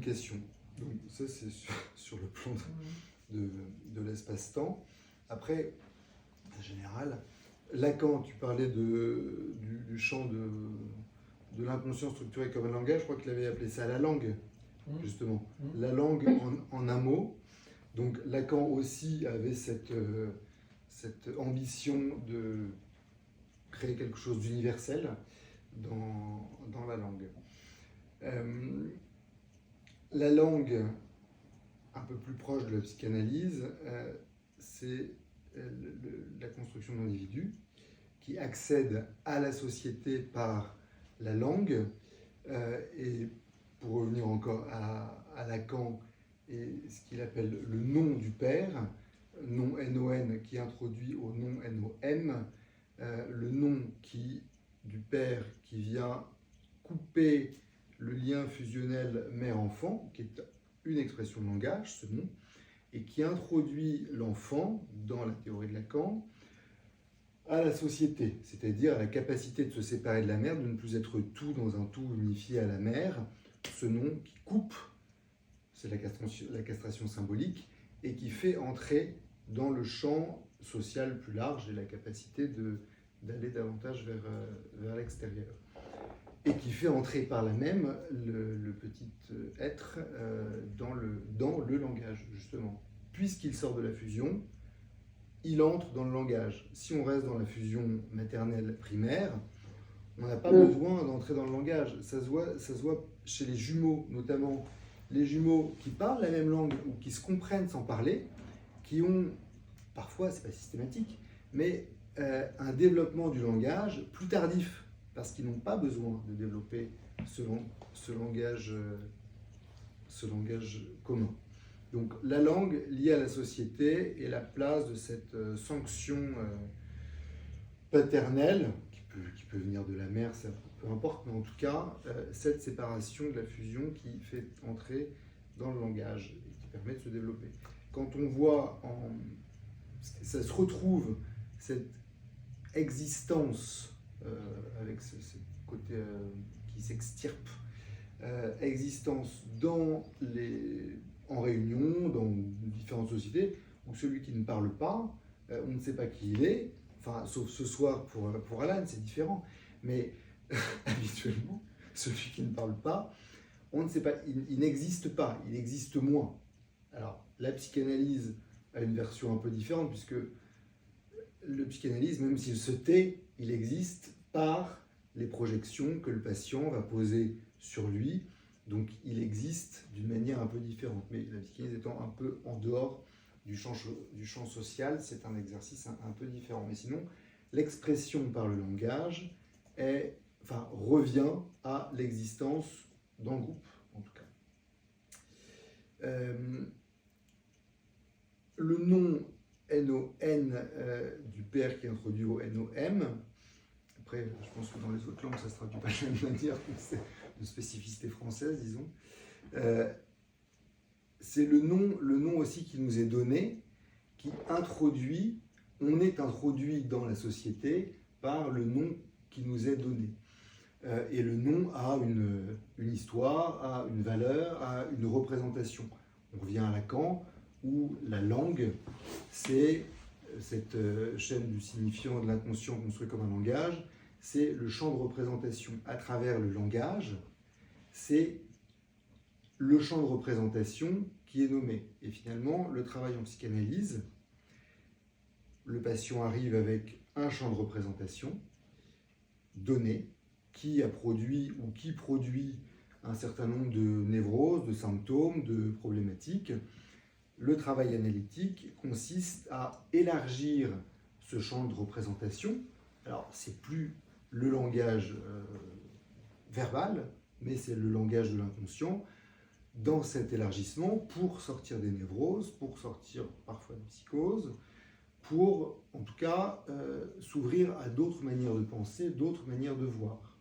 Question. Donc ça c'est sur le plan de l'espace-temps. Après, en général, Lacan, tu parlais du champ de l'inconscient structuré comme un langage, je crois qu'il avait appelé ça la langue, justement. La langue en un mot. Donc Lacan aussi avait cette ambition de créer quelque chose d'universel dans la langue. La langue, un peu plus proche de la psychanalyse, c'est la construction d'individus qui accèdent à la société par la langue. Et pour revenir encore à Lacan et ce qu'il appelle le nom du père, nom N-O-N qui introduit au nom N-O-M, le nom du père qui vient couper le lien fusionnel mère-enfant, qui est une expression de langage, ce nom, et qui introduit l'enfant, dans la théorie de Lacan, à la société, c'est-à-dire à la capacité de se séparer de la mère, de ne plus être tout dans un tout unifié à la mère, ce nom qui coupe, c'est la castration symbolique, et qui fait entrer dans le champ social plus large et la capacité d'aller davantage vers l'extérieur. Et qui fait entrer par là même le petit être dans le langage, justement. Puisqu'il sort de la fusion, il entre dans le langage. Si on reste dans la fusion maternelle primaire, on n'a pas besoin d'entrer dans le langage. Ça se voit chez les jumeaux, notamment les jumeaux qui parlent la même langue ou qui se comprennent sans parler, qui ont, parfois, c'est pas systématique, mais un développement du langage plus tardif, parce qu'ils n'ont pas besoin de développer ce langage commun. Donc la langue liée à la société et la place de cette sanction paternelle, qui peut venir de la mère, ça, peu importe, mais en tout cas, cette séparation de la fusion qui fait entrer dans le langage et qui permet de se développer. Quand on voit, ça se retrouve, cette existence avec ce côté qui s'extirpe, existence en réunion, dans différentes sociétés, où celui qui ne parle pas, on ne sait pas qui il est, enfin, sauf ce soir pour Alan, c'est différent, mais habituellement, celui qui ne parle pas, on ne sait pas, il n'existe pas, il existe moins. Alors, la psychanalyse a une version un peu différente, puisque le psychanalyse, même s'il se tait, il existe par les projections que le patient va poser sur lui. Donc il existe d'une manière un peu différente. Mais la psychanalyse étant un peu en dehors du champ social, c'est un exercice un peu différent. Mais sinon, l'expression par le langage revient à l'existence dans le groupe, en tout cas. Le nom N-O-N du père qui est introduit au N-O-M. Après, je pense que dans les autres langues, ça ne se traduit pas de la même manière, c'est de spécificité française, disons. C'est le nom aussi qui nous est donné, qui introduit, on est introduit dans la société par le nom qui nous est donné. Et le nom a une histoire, a une valeur, a une représentation. On revient à Lacan, où la langue, c'est cette chaîne du signifiant de l'inconscient construit comme un langage, c'est le champ de représentation à travers le langage, c'est le champ de représentation qui est nommé. Et finalement, le travail en psychanalyse, le patient arrive avec un champ de représentation donné, qui a produit ou qui produit un certain nombre de névroses, de symptômes, de problématiques. Le travail analytique consiste à élargir ce champ de représentation. Alors, c'est plus le langage verbal, mais c'est le langage de l'inconscient. Dans cet élargissement, pour sortir des névroses, pour sortir parfois de psychoses, pour, en tout cas, s'ouvrir à d'autres manières de penser, d'autres manières de voir.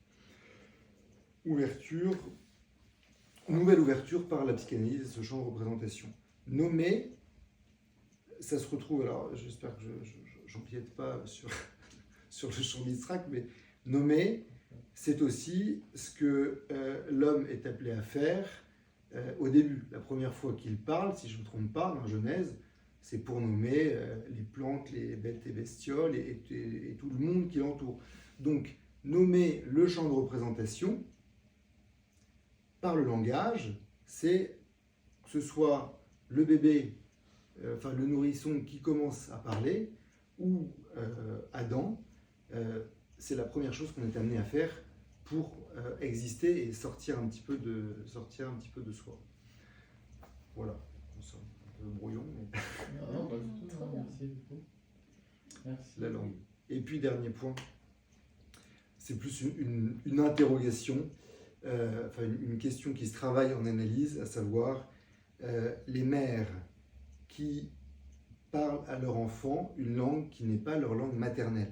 Nouvelle ouverture par la psychanalyse, ce champ de représentation. Nommer, ça se retrouve, alors j'espère que j'empiète pas sur le champ abstract, mais nommer, c'est aussi ce que l'homme est appelé à faire au début. La première fois qu'il parle, si je ne me trompe pas, dans Genèse, c'est pour nommer les plantes, les bêtes et bestioles et tout le monde qui l'entoure. Donc, nommer le champ de représentation par le langage, c'est que ce soit le bébé, enfin le nourrisson qui commence à parler, ou Adam, c'est la première chose qu'on est amené à faire pour exister et sortir un petit peu de soi. Voilà, c'est un peu brouillon, mais... Non, pas du tout, non, merci beaucoup. Merci. La langue. Et puis, dernier point, c'est plus une interrogation, enfin une question qui se travaille en analyse, à savoir les mères qui parlent à leur enfant une langue qui n'est pas leur langue maternelle,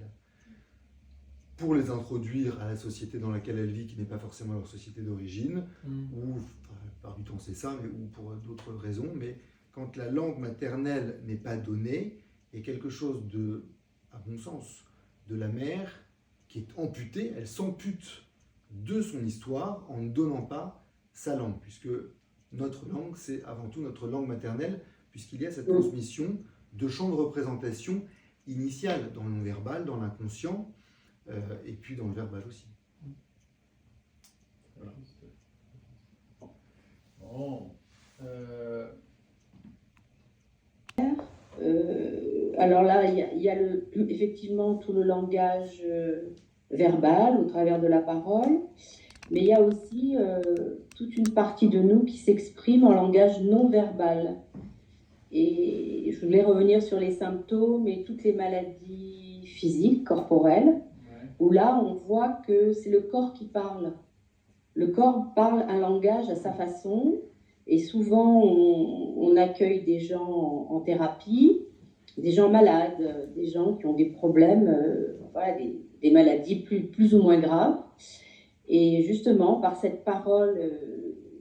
pour les introduire à la société dans laquelle elles vivent, qui n'est pas forcément leur société d'origine, ou, enfin, par du temps c'est ça, mais, ou pour d'autres raisons, mais quand la langue maternelle n'est pas donnée, il y a quelque chose de, à mon sens, de la mère qui est amputée, elle s'ampute de son histoire en ne donnant pas sa langue, puisque notre langue, c'est avant tout notre langue maternelle, puisqu'il y a cette transmission de champs de représentation initiale dans le non-verbal, dans l'inconscient, et puis dans le verbal aussi. Voilà. Bon. Alors là, il y a effectivement tout le langage verbal au travers de la parole, mais il y a aussi toute une partie de nous qui s'exprime en langage non verbal. Et je voulais revenir sur les symptômes et toutes les maladies physiques, corporelles, où là, on voit que c'est le corps qui parle. Le corps parle un langage à sa façon, et souvent, on accueille des gens en thérapie, des gens malades, des gens qui ont des problèmes, voilà, des maladies plus ou moins graves. Et justement, par cette parole